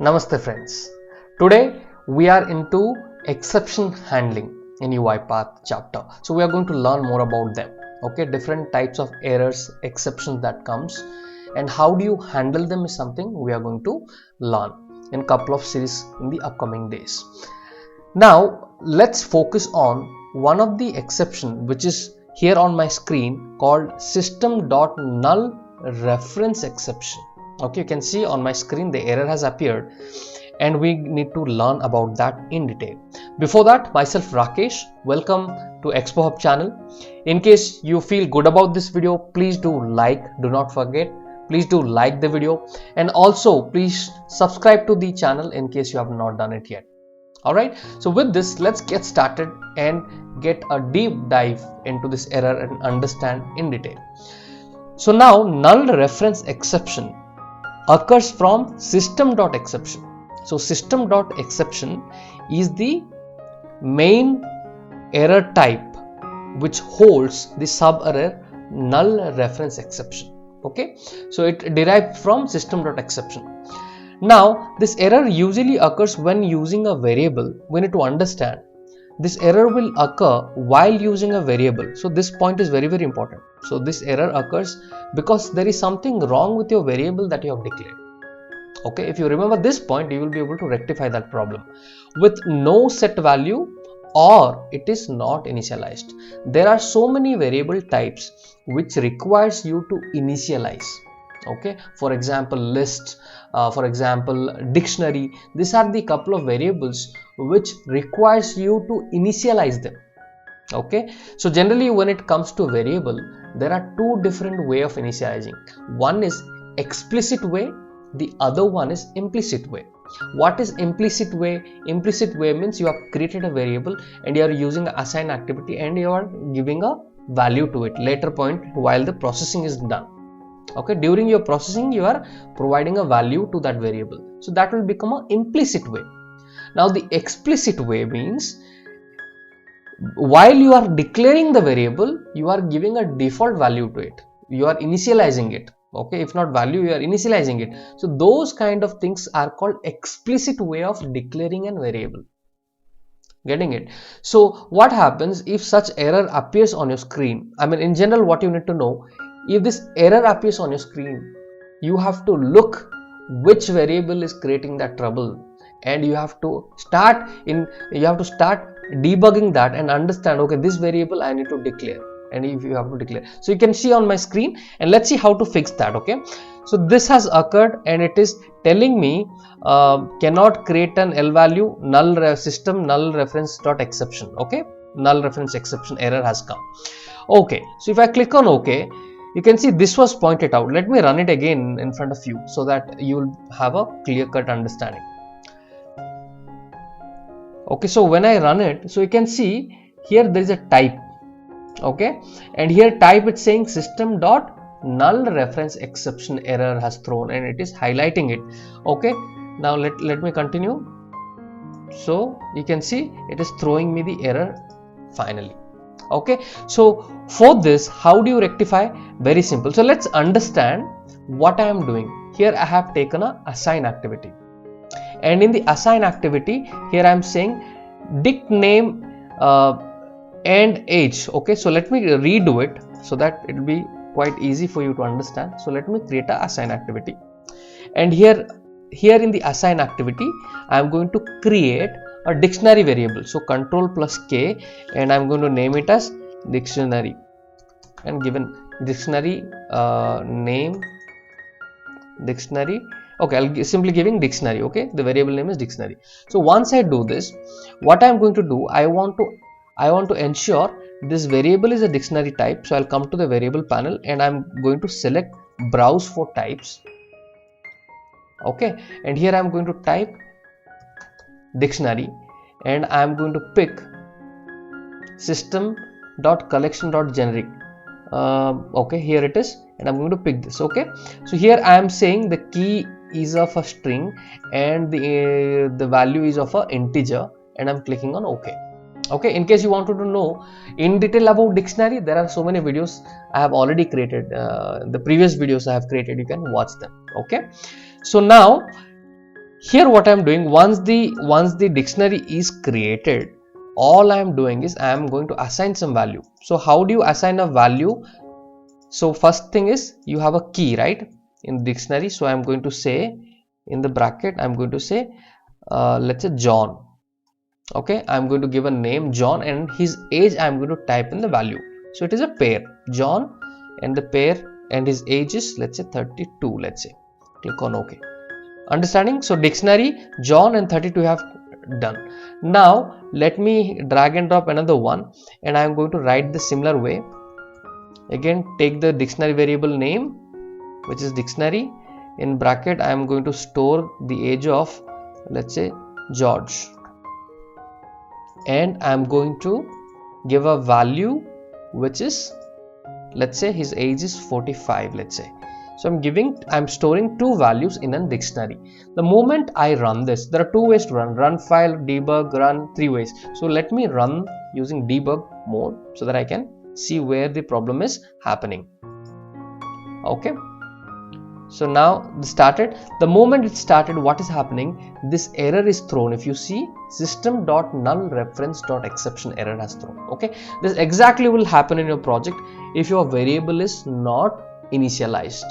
Namaste friends. Today we are into exception handling in Uipath chapter. So we are going to learn more about them. Okay, different types of errors, exceptions that comes, and how do you handle them is something we are going to learn in a couple of series in the upcoming days. Now let's focus on one of the exception which is here on my screen called System.NullReferenceException. Okay, you can see on my screen the error has appeared and we need to learn about that in detail. Before that, myself Rakesh, welcome to ExpoHub channel. In case you feel good about this video, please do not forget, please do like the video, and also please subscribe to the channel in case you have not done it yet. Alright, so with this, let's get started and get a deep dive into this error and understand in detail. So now null reference exception occurs from System.exception. So System.exception is the main error type which holds the sub error null reference exception. Okay, so it derived from System.exception. Now this error usually occurs when using a variable. We need to understand this error will occur while using a variable. So this point is very important. So this error occurs because there is something wrong with your variable that you have declared. Okay, if you remember this point, you will be able to rectify that problem with no set value or it is not initialized. There are so many variable types which requires you to initialize. Okay, for example list, for example dictionary. These are the couple of variables which requires you to initialize them. Okay, so generally when it comes to variable, there are two different way of initializing. One is explicit way, the other one is implicit way. What is implicit way? Implicit way means you have created a variable and you are using assign activity and you are giving a value to it later point while the processing is done. Okay, during your processing you are providing a value to that variable, so that will become an implicit way. Now the explicit way means while you are declaring the variable, you are giving a default value to it, you are initializing it. Okay, if not value, you are initializing it. So those kind of things are called explicit way of declaring a variable. Getting it? So what happens if such error appears on your screen? I mean in general what you need to know, if this error appears on your screen, you have to look which variable is creating that trouble and you have to start debugging that and understand, okay, this variable I need to declare, and if you have to declare. So you can see on my screen and let's see how to fix that. Okay, so this has occurred and it is telling me cannot create an L value system null reference dot exception. Okay, null reference exception error has come. Okay, so if I click on OK, you can see this was pointed out. Let me run it again in front of you so that you will have a clear-cut understanding. Okay, so when I run it, so you can see here there is a type. Okay, and here type it's saying system dot null reference exception error has thrown and it is highlighting it. Okay, now let me continue. So you can see it is throwing me the error finally. Okay, so for this, how do you rectify? Very simple. So let's understand what I am doing. Here I have taken a assign activity, and in the assign activity here I am saying dict name and age. Okay, so let me redo it so that it will be quite easy for you to understand. So let me create a assign activity, and here in the assign activity I am going to create a dictionary variable. So control plus K, and I'm going to name it as dictionary and given dictionary name dictionary. Okay, I'll simply giving dictionary. Okay, the variable name is dictionary. So once I do this, what I'm going to do, I want to ensure this variable is a dictionary type. So I'll come to the variable panel and I'm going to select browse for types. Okay, and here I'm going to type dictionary and I am going to pick system.collection.generic. Okay, here it is, and I'm going to pick this. Okay, so here I am saying the key is of a string and the value is of a integer, and I'm clicking on OK. Okay, in case you wanted to know in detail about dictionary, there are so many videos I have already created. The previous videos I have created, you can watch them. Okay, so now here what I'm doing, once the dictionary is created, all I'm doing is I'm going to assign some value. So how do you assign a value? So first thing is you have a key, right, in the dictionary. So I'm going to say in the bracket, I'm going to say let's say John. Okay, I'm going to give a name John, and his age I'm going to type in the value. So it is a pair, John, and the pair, and his age is, let's say, 32. Let's say, click on OK. Understanding? So dictionary John and 32 have done. Now let me drag and drop another one, and I'm going to write the similar way. Again, take the dictionary variable name, which is dictionary. In bracket, I am going to store the age of, let's say, George, and I am going to give a value which is, let's say, his age is 45. Let's say. So I'm storing two values in a dictionary. The moment I run this, there are two ways to run file, debug, run, three ways. So let me run using debug mode so that I can see where the problem is happening. Okay, so now it started. The moment it started, what is happening? This error is thrown. If you see, System.NullReferenceException error has thrown. Okay, this exactly will happen in your project if your variable is not initialized.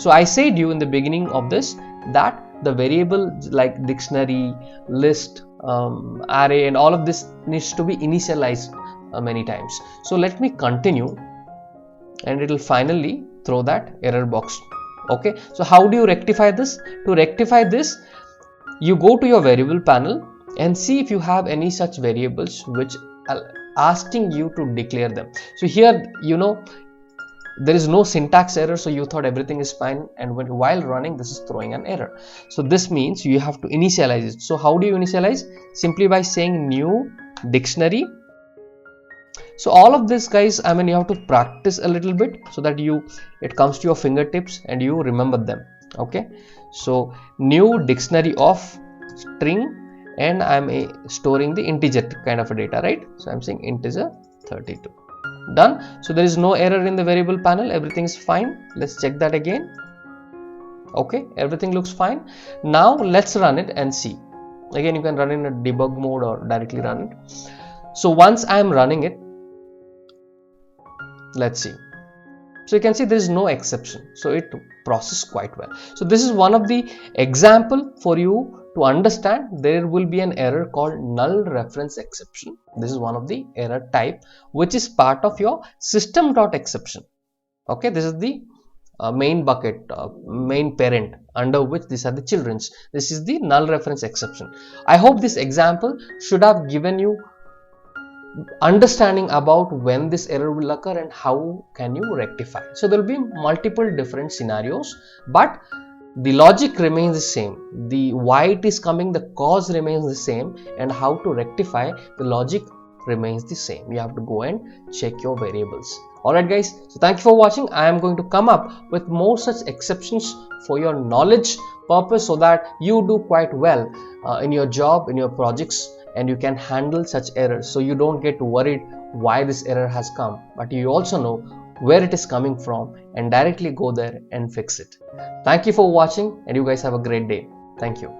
So I said you in the beginning of this that the variable like dictionary, list, array, and all of this needs to be initialized many times. So let me continue, and it will finally throw that error box. Okay, so how do you rectify this? To rectify this, you go to your variable panel and see if you have any such variables which are asking you to declare them. So here, there is no syntax error, so you thought everything is fine, and while running this is throwing an error. So this means you have to initialize it. So how do you initialize? Simply by saying new dictionary. So all of this, guys, I mean, you have to practice a little bit so that it comes to your fingertips and you remember them. Okay, so new dictionary of string, and I'm storing the integer kind of a data, right? So I'm saying integer 32. Done. So there is no error in the variable panel, everything is fine. Let's check that again. Okay, everything looks fine. Now let's run it and see. Again, you can run in a debug mode or directly run it. So once I am running it, let's see. So you can see there is no exception, so it processes quite well. So this is one of the example for you to understand. There will be an error called null reference exception. This is one of the error type which is part of your system.exception. Okay, this is the main bucket, main parent under which these are the children's. This is the null reference exception. I hope this example should have given you understanding about when this error will occur and how can you rectify. So there will be multiple different scenarios, but the logic remains the same. The why it is coming, the cause remains the same, and how to rectify, the logic remains the same. You have to go and check your variables. Alright guys, so thank you for watching. I am going to come up with more such exceptions for your knowledge purpose so that you do quite well in your job, in your projects, and you can handle such errors, so you don't get worried why this error has come, but you also know where it is coming from and directly go there and fix it. Thank you for watching, and you guys have a great day. Thank you.